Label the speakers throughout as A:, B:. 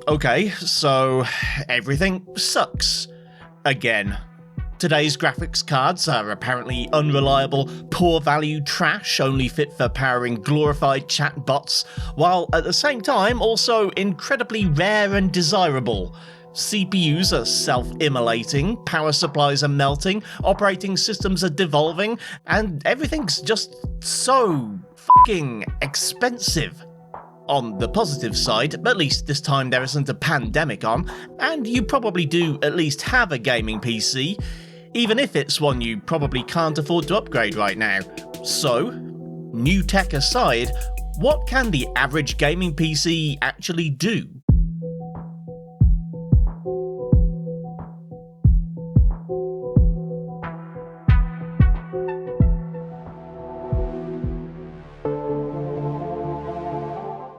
A: Okay, so everything sucks. Again. Today's graphics cards are apparently unreliable, poor value trash only fit for powering glorified chatbots, while at the same time also incredibly rare and desirable. CPUs are self-immolating, power supplies are melting, operating systems are devolving, and everything's just so fucking expensive. On the positive side, at least this time there isn't a pandemic on, and you probably do at least have a gaming PC, even if it's one you probably can't afford to upgrade right now. So, new tech aside, what can the average gaming PC actually do?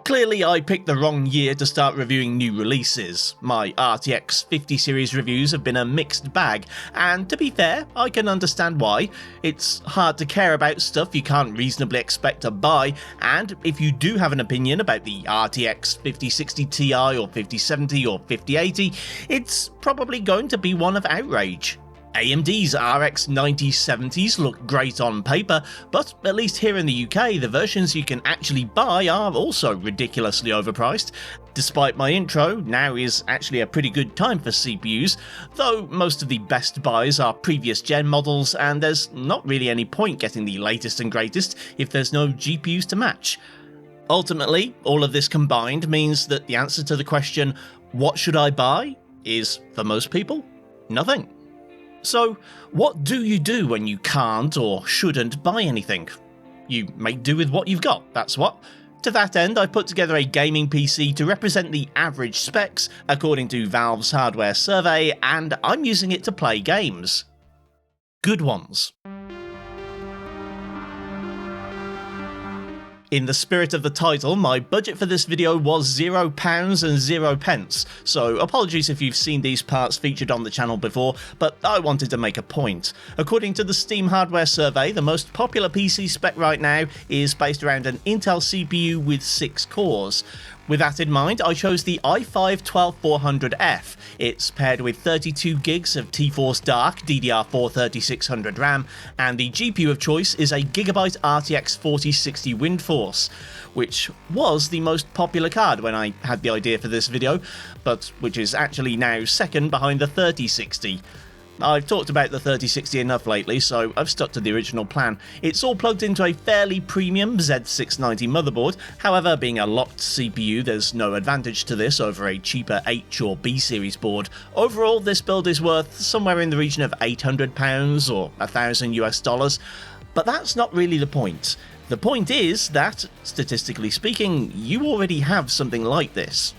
A: Clearly I picked the wrong year to start reviewing new releases. My RTX 50 series reviews have been a mixed bag, and to be fair, I can understand why. It's hard to care about stuff you can't reasonably expect to buy, and if you do have an opinion about the RTX 5060 Ti or 5070 or 5080, it's probably going to be one of outrage. AMD's RX 9070s look great on paper, but at least here in the UK, the versions you can actually buy are also ridiculously overpriced. Despite my intro, now is actually a pretty good time for CPUs, though most of the best buys are previous gen models, and there's not really any point getting the latest and greatest if there's no GPUs to match. Ultimately, all of this combined means that the answer to the question, what should I buy, is, for most people, nothing. So, what do you do when you can't or shouldn't buy anything? You make do with what you've got, that's what. To that end, I put together a gaming PC to represent the average specs according to Valve's hardware survey, and I'm using it to play games. Good ones. In the spirit of the title, my budget for this video was £0 and 0 pence, so apologies if you've seen these parts featured on the channel before, but I wanted to make a point. According to the Steam hardware survey, the most popular PC spec right now is based around an Intel CPU with 6 cores. With that in mind, I chose the i5-12400F. It's paired with 32 gigs of T-Force Dark DDR4 3600 RAM, and the GPU of choice is a Gigabyte RTX 4060 Windforce, which was the most popular card when I had the idea for this video, but which is actually now second behind the 3060. I've talked about the 3060 enough lately, so I've stuck to the original plan. It's all plugged into a fairly premium Z690 motherboard, however, being a locked CPU, there's no advantage to this over a cheaper H or B series board. Overall, this build is worth somewhere in the region of £800 or $1,000 US, but that's not really the point. The point is that, statistically speaking, you already have something like this.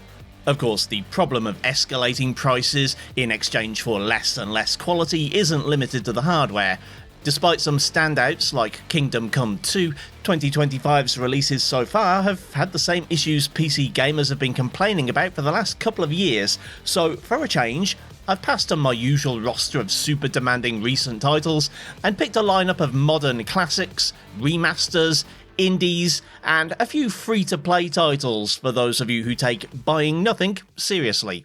A: Of course, the problem of escalating prices in exchange for less and less quality isn't limited to the hardware. Despite some standouts like Kingdom Come 2, 2025's releases so far have had the same issues PC gamers have been complaining about for the last couple of years, so for a change, I've passed on my usual roster of super demanding recent titles and picked a lineup of modern classics, remasters, indies, and a few free-to-play titles for those of you who take buying nothing seriously.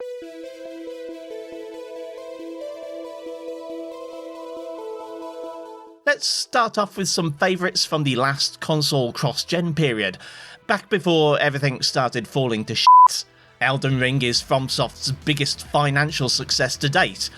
A: Let's start off with some favourites from the last console cross-gen period, back before everything started falling to shit. Elden Ring is FromSoft's biggest financial success to date,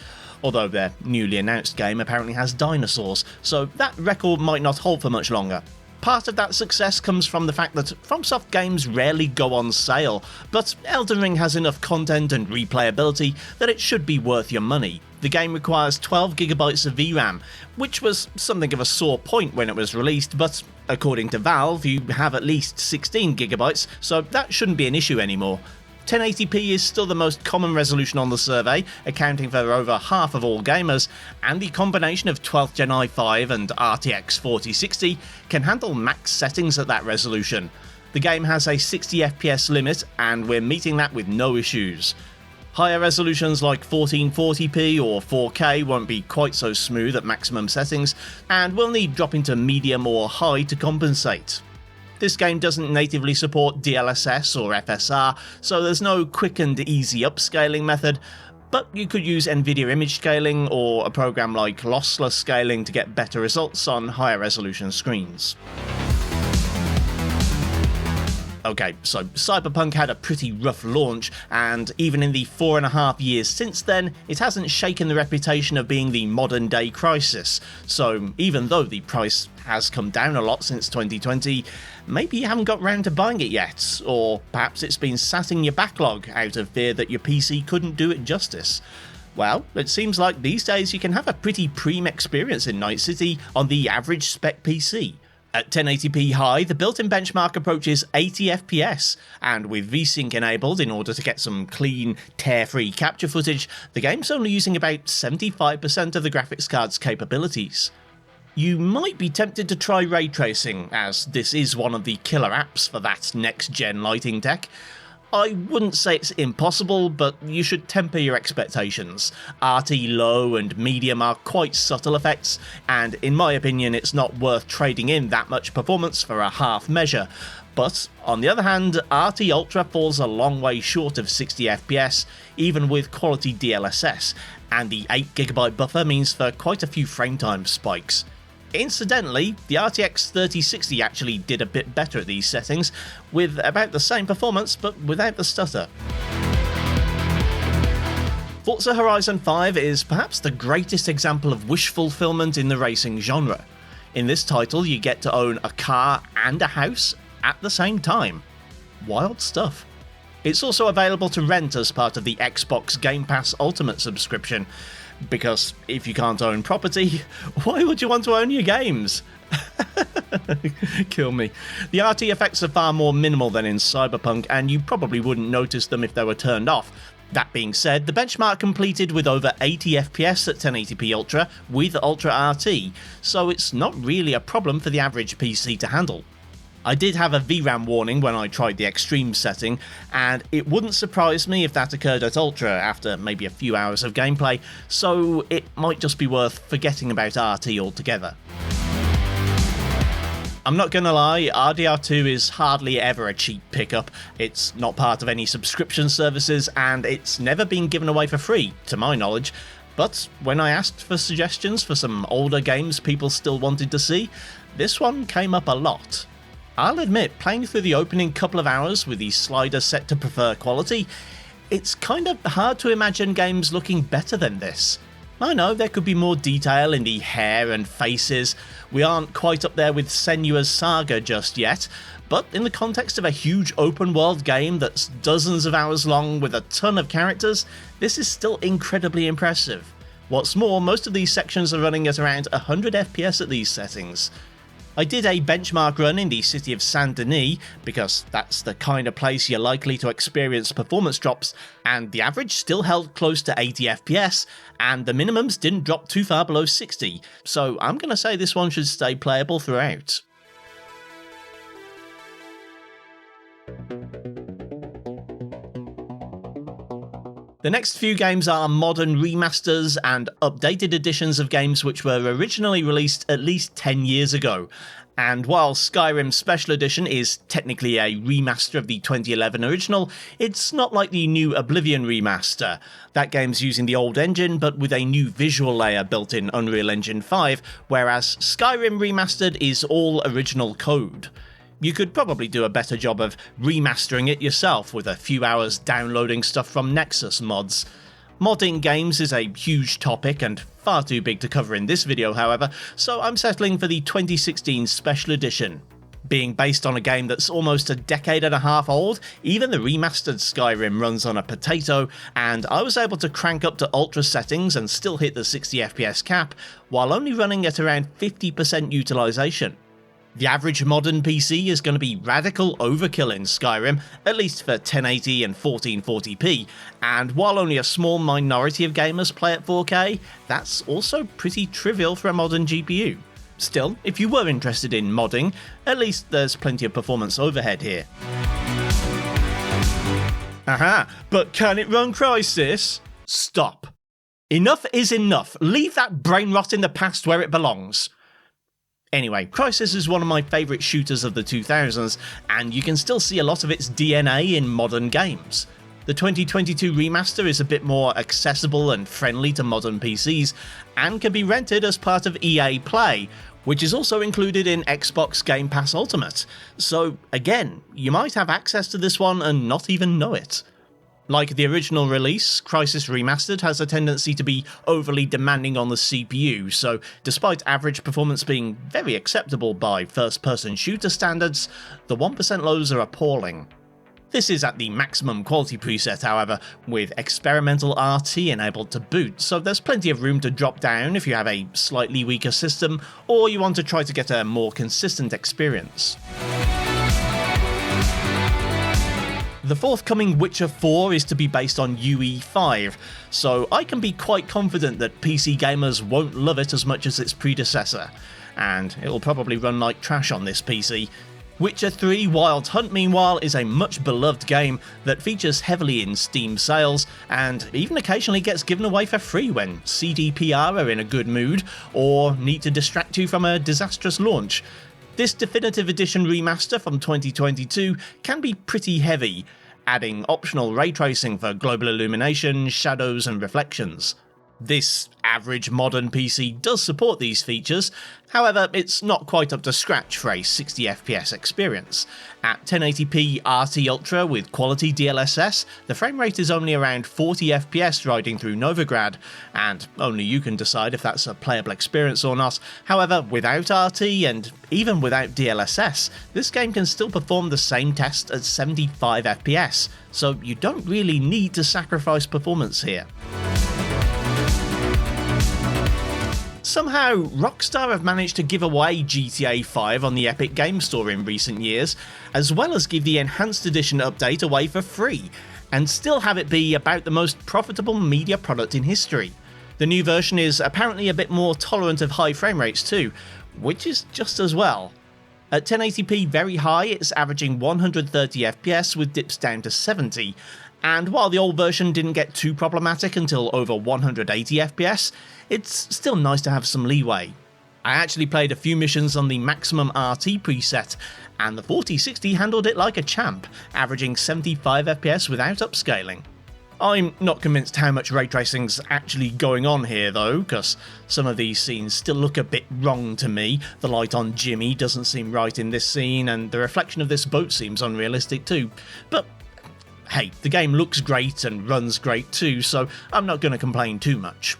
A: although their newly announced game apparently has dinosaurs, so that record might not hold for much longer. Part of that success comes from the fact that FromSoft games rarely go on sale, but Elden Ring has enough content and replayability that it should be worth your money. The game requires 12GB of VRAM, which was something of a sore point when it was released, but according to Valve, you have at least 16GB, so that shouldn't be an issue anymore. 1080p is still the most common resolution on the survey, accounting for over half of all gamers, and the combination of 12th Gen i5 and RTX 4060 can handle max settings at that resolution. The game has a 60fps limit, and we're meeting that with no issues. Higher resolutions like 1440p or 4K won't be quite so smooth at maximum settings, and will need dropping to medium or high to compensate. This game doesn't natively support DLSS or FSR, so there's no quick and easy upscaling method, but you could use NVIDIA image scaling or a program like lossless scaling to get better results on higher resolution screens. Okay, so Cyberpunk had a pretty rough launch, and even in the 4.5 years since then, it hasn't shaken the reputation of being the modern day Crysis. So even though the price has come down a lot since 2020, maybe you haven't got round to buying it yet, or perhaps it's been sat in your backlog out of fear that your PC couldn't do it justice. Well, it seems like these days you can have a pretty prime experience in Night City on the average spec PC. At 1080p high, the built-in benchmark approaches 80 FPS, and with VSync enabled in order to get some clean, tear-free capture footage, the game's only using about 75% of the graphics card's capabilities. You might be tempted to try ray tracing, as this is one of the killer apps for that next-gen lighting tech. I wouldn't say it's impossible, but you should temper your expectations. RT low and medium are quite subtle effects, and in my opinion it's not worth trading in that much performance for a half measure. But on the other hand, RT Ultra falls a long way short of 60 FPS, even with quality DLSS, and the 8GB buffer means for quite a few frame time spikes. Incidentally, the RTX 3060 actually did a bit better at these settings, with about the same performance but without the stutter. Forza Horizon 5 is perhaps the greatest example of wish fulfillment in the racing genre. In this title, you get to own a car and a house at the same time. Wild stuff. It's also available to rent as part of the Xbox Game Pass Ultimate subscription, because if you can't own property, why would you want to own your games? Kill me. The RT effects are far more minimal than in Cyberpunk, and you probably wouldn't notice them if they were turned off. That being said, the benchmark completed with over 80 FPS at 1080p Ultra with Ultra RT, so it's not really a problem for the average PC to handle. I did have a VRAM warning when I tried the extreme setting, and it wouldn't surprise me if that occurred at Ultra after maybe a few hours of gameplay, so it might just be worth forgetting about RT altogether. I'm not gonna lie, RDR2 is hardly ever a cheap pickup, it's not part of any subscription services, and it's never been given away for free, to my knowledge. But when I asked for suggestions for some older games people still wanted to see, this one came up a lot. I'll admit, playing through the opening couple of hours with the slider set to prefer quality, it's kind of hard to imagine games looking better than this. I know there could be more detail in the hair and faces, we aren't quite up there with Senua's Saga just yet, but in the context of a huge open world game that's dozens of hours long with a ton of characters, this is still incredibly impressive. What's more, most of these sections are running at around 100 FPS at these settings. I did a benchmark run in the city of Saint Denis, because that's the kind of place you're likely to experience performance drops, and the average still held close to 80 FPS, and the minimums didn't drop too far below 60, so I'm gonna say this one should stay playable throughout. The next few games are modern remasters and updated editions of games which were originally released at least 10 years ago. And while Skyrim Special Edition is technically a remaster of the 2011 original, it's not like the new Oblivion remaster. That game's using the old engine but with a new visual layer built in Unreal Engine 5, whereas Skyrim Remastered is all original code. You could probably do a better job of remastering it yourself with a few hours downloading stuff from Nexus mods. Modding games is a huge topic and far too big to cover in this video, however, so I'm settling for the 2016 Special Edition. Being based on a game that's almost a decade and a half old, even the remastered Skyrim runs on a potato, and I was able to crank up to ultra settings and still hit the 60 FPS cap, while only running at around 50% utilization. The average modern PC is going to be radical overkill in Skyrim, at least for 1080 and 1440p, and while only a small minority of gamers play at 4K, that's also pretty trivial for a modern GPU. Still, if you were interested in modding, at least there's plenty of performance overhead here. Aha, but can it run Crysis? Stop. Enough is enough, leave that brain rot in the past where it belongs. Anyway, Crysis is one of my favourite shooters of the 2000s, and you can still see a lot of its DNA in modern games. The 2022 remaster is a bit more accessible and friendly to modern PCs, and can be rented as part of EA Play, which is also included in Xbox Game Pass Ultimate. So again, you might have access to this one and not even know it. Like the original release, Crysis Remastered has a tendency to be overly demanding on the CPU, so despite average performance being very acceptable by first-person shooter standards, the 1% lows are appalling. This is at the maximum quality preset, however, with experimental RT enabled to boot, so there's plenty of room to drop down if you have a slightly weaker system, or you want to try to get a more consistent experience. The forthcoming Witcher 4 is to be based on UE5, so I can be quite confident that PC gamers won't love it as much as its predecessor, and it'll probably run like trash on this PC. Witcher 3 Wild Hunt, meanwhile, is a much beloved game that features heavily in Steam sales, and even occasionally gets given away for free when CDPR are in a good mood, or need to distract you from a disastrous launch. This Definitive Edition remaster from 2022 can be pretty heavy, adding optional ray tracing for global illumination, shadows and reflections. This average modern PC does support these features, however it's not quite up to scratch for a 60fps experience. At 1080p RT Ultra with quality DLSS, the frame rate is only around 40fps riding through Novigrad, and only you can decide if that's a playable experience or not. However, without RT and even without DLSS, this game can still perform the same test at 75fps, so you don't really need to sacrifice performance here. Somehow, Rockstar have managed to give away GTA 5 on the Epic Game Store in recent years, as well as give the Enhanced Edition update away for free, and still have it be about the most profitable media product in history. The new version is apparently a bit more tolerant of high frame rates too, which is just as well. At 1080p very high, it's averaging 130fps with dips down to 70, and while the old version didn't get too problematic until over 180fps, it's still nice to have some leeway. I actually played a few missions on the maximum RT preset, and the 4060 handled it like a champ, averaging 75fps without upscaling. I'm not convinced how much ray tracing's actually going on here though, because some of these scenes still look a bit wrong to me. The light on Jimmy doesn't seem right in this scene, and the reflection of this boat seems unrealistic too. But hey, the game looks great and runs great too, so I'm not going to complain too much.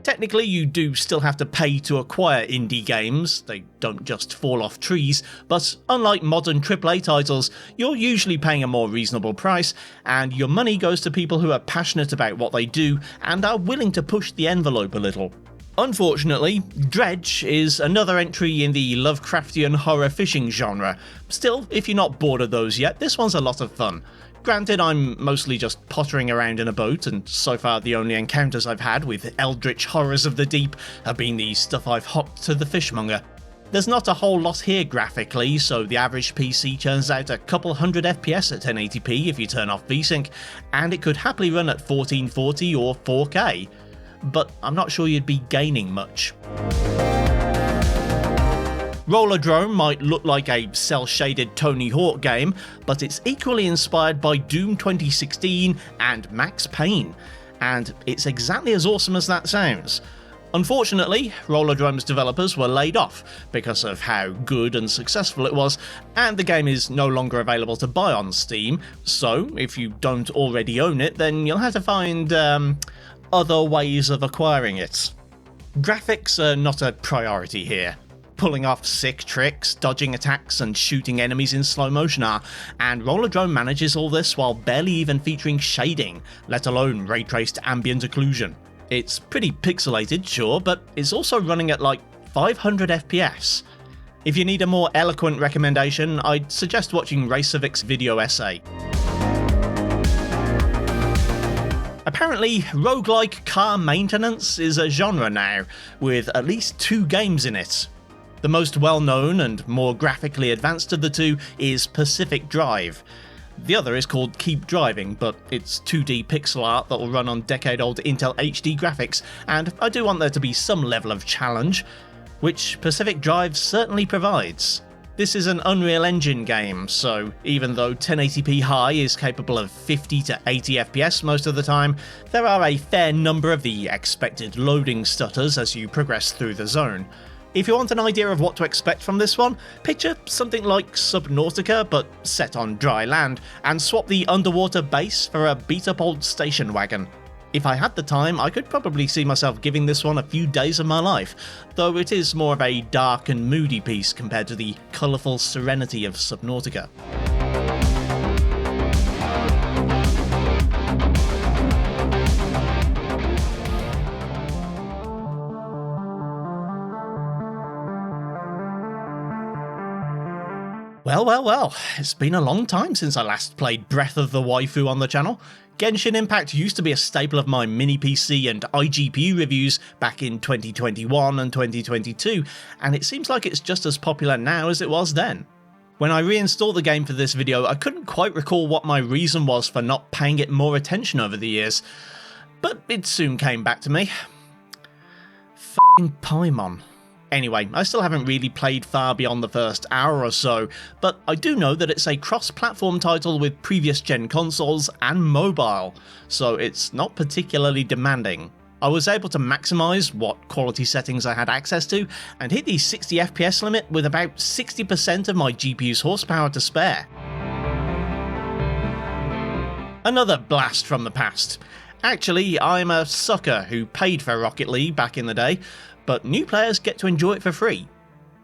A: Technically, you do still have to pay to acquire indie games, they don't just fall off trees, but unlike modern AAA titles, you're usually paying a more reasonable price, and your money goes to people who are passionate about what they do and are willing to push the envelope a little. Unfortunately, Dredge is another entry in the Lovecraftian horror fishing genre. Still, if you're not bored of those yet, this one's a lot of fun. Granted, I'm mostly just pottering around in a boat, and so far the only encounters I've had with eldritch horrors of the deep have been the stuff I've hopped to the fishmonger. There's not a whole lot here graphically, so the average PC churns out a couple hundred FPS at 1080p if you turn off VSync, and it could happily run at 1440 or 4K. But I'm not sure you'd be gaining much. Rollerdrome might look like a cel-shaded Tony Hawk game, but it's equally inspired by Doom 2016 and Max Payne, and it's exactly as awesome as that sounds. Unfortunately, Rollerdrome's developers were laid off because of how good and successful it was, and the game is no longer available to buy on Steam, so if you don't already own it, then you'll have to find other ways of acquiring it. Graphics are not a priority here. Pulling off sick tricks, dodging attacks and shooting enemies in slow motion are, and Rollerdrome manages all this while barely even featuring shading, let alone ray traced ambient occlusion. It's pretty pixelated, sure, but it's also running at like 500 FPS. If you need a more eloquent recommendation, I'd suggest watching Racevic's video essay. Apparently, roguelike car maintenance is a genre now, with at least 2 games in it. The most well-known and more graphically advanced of the two is Pacific Drive. The other is called Keep Driving, but it's 2D pixel art that will run on decade-old Intel HD graphics, and I do want there to be some level of challenge, which Pacific Drive certainly provides. This is an Unreal Engine game, so even though 1080p high is capable of 50 to 80 FPS most of the time, there are a fair number of the expected loading stutters as you progress through the zone. If you want an idea of what to expect from this one, picture something like Subnautica but set on dry land, and swap the underwater base for a beat-up old station wagon. If I had the time, I could probably see myself giving this one a few days of my life, though it is more of a dark and moody piece compared to the colourful serenity of Subnautica. Well, it's been a long time since I last played Breath of the Waifu on the channel. Genshin Impact used to be a staple of my mini PC and iGPU reviews back in 2021 and 2022, and it seems like it's just as popular now as it was then. When I reinstalled the game for this video, I couldn't quite recall what my reason was for not paying it more attention over the years, but it soon came back to me. F***ing Paimon. Anyway, I still haven't really played far beyond the first hour or so, but I do know that it's a cross-platform title with previous-gen consoles and mobile, so it's not particularly demanding. I was able to maximise what quality settings I had access to, and hit the 60 FPS limit with about 60% of my GPU's horsepower to spare. Another blast from the past. Actually, I'm a sucker who paid for Rocket League back in the day, but new players get to enjoy it for free.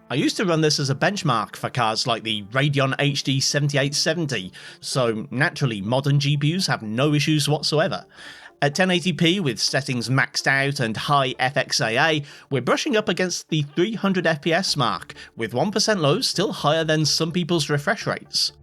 A: I used to run this as a benchmark for cards like the Radeon HD 7870, so naturally modern GPUs have no issues whatsoever. At 1080p with settings maxed out and high FXAA, we're brushing up against the 300 FPS mark, with 1% lows still higher than some people's refresh rates.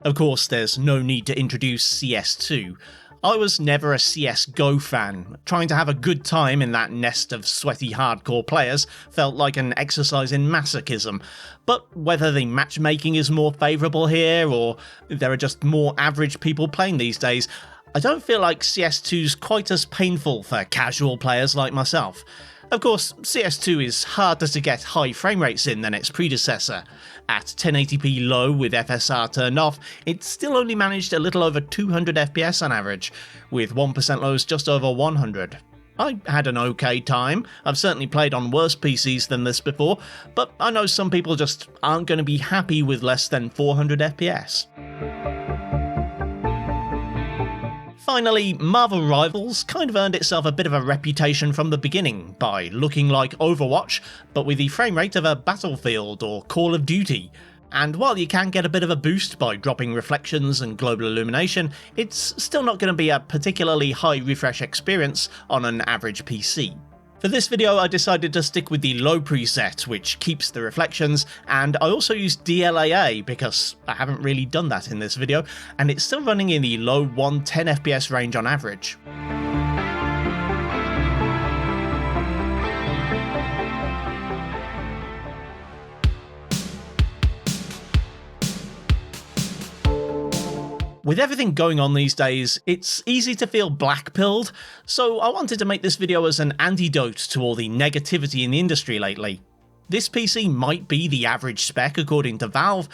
A: Of course, there's no need to introduce CS2. I was never a CSGO fan. Trying to have a good time in that nest of sweaty hardcore players felt like an exercise in masochism, but whether the matchmaking is more favourable here, or there are just more average people playing these days, I don't feel like CS2's quite as painful for casual players like myself. Of course, CS2 is harder to get high frame rates in than its predecessor. At 1080p low with FSR turned off, it still only managed a little over 200 FPS on average, with 1% lows just over 100. I had an okay time. I've certainly played on worse PCs than this before, but I know some people just aren't going to be happy with less than 400 FPS. Finally, Marvel Rivals kind of earned itself a bit of a reputation from the beginning by looking like Overwatch, but with the frame rate of a Battlefield or Call of Duty. And while you can get a bit of a boost by dropping reflections and global illumination, it's still not going to be a particularly high refresh experience on an average PC. For this video I decided to stick with the low preset, which keeps the reflections, and I also used DLAA because I haven't really done that in this video, and it's still running in the low 110 FPS range on average. With everything going on these days, it's easy to feel black-pilled, so I wanted to make this video as an antidote to all the negativity in the industry lately. This PC might be the average spec according to Valve,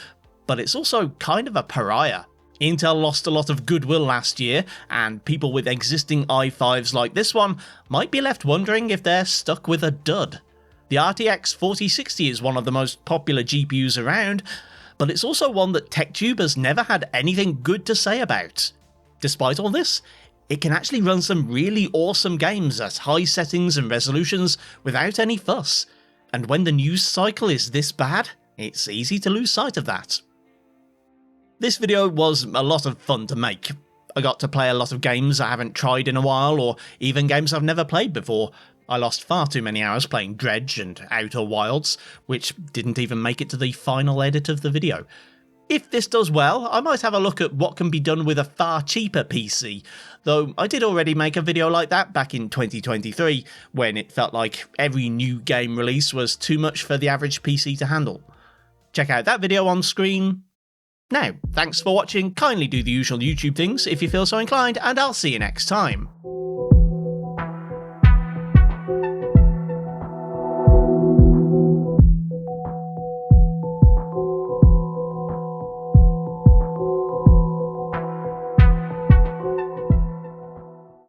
A: but it's also kind of a pariah. Intel lost a lot of goodwill last year, and people with existing i5s like this one might be left wondering if they're stuck with a dud. The RTX 4060 is one of the most popular GPUs around, but it's also one that TechTube has never had anything good to say about. Despite all this, it can actually run some really awesome games at high settings and resolutions without any fuss, and when the news cycle is this bad, it's easy to lose sight of that. This video was a lot of fun to make. I got to play a lot of games I haven't tried in a while, or even games I've never played before. I lost far too many hours playing Dredge and Outer Wilds, which didn't even make it to the final edit of the video. If this does well, I might have a look at what can be done with a far cheaper PC, though I did already make a video like that back in 2023, when it felt like every new game release was too much for the average PC to handle. Check out that video on screen Now, thanks for watching, kindly do the usual YouTube things if you feel so inclined, and I'll see you next time.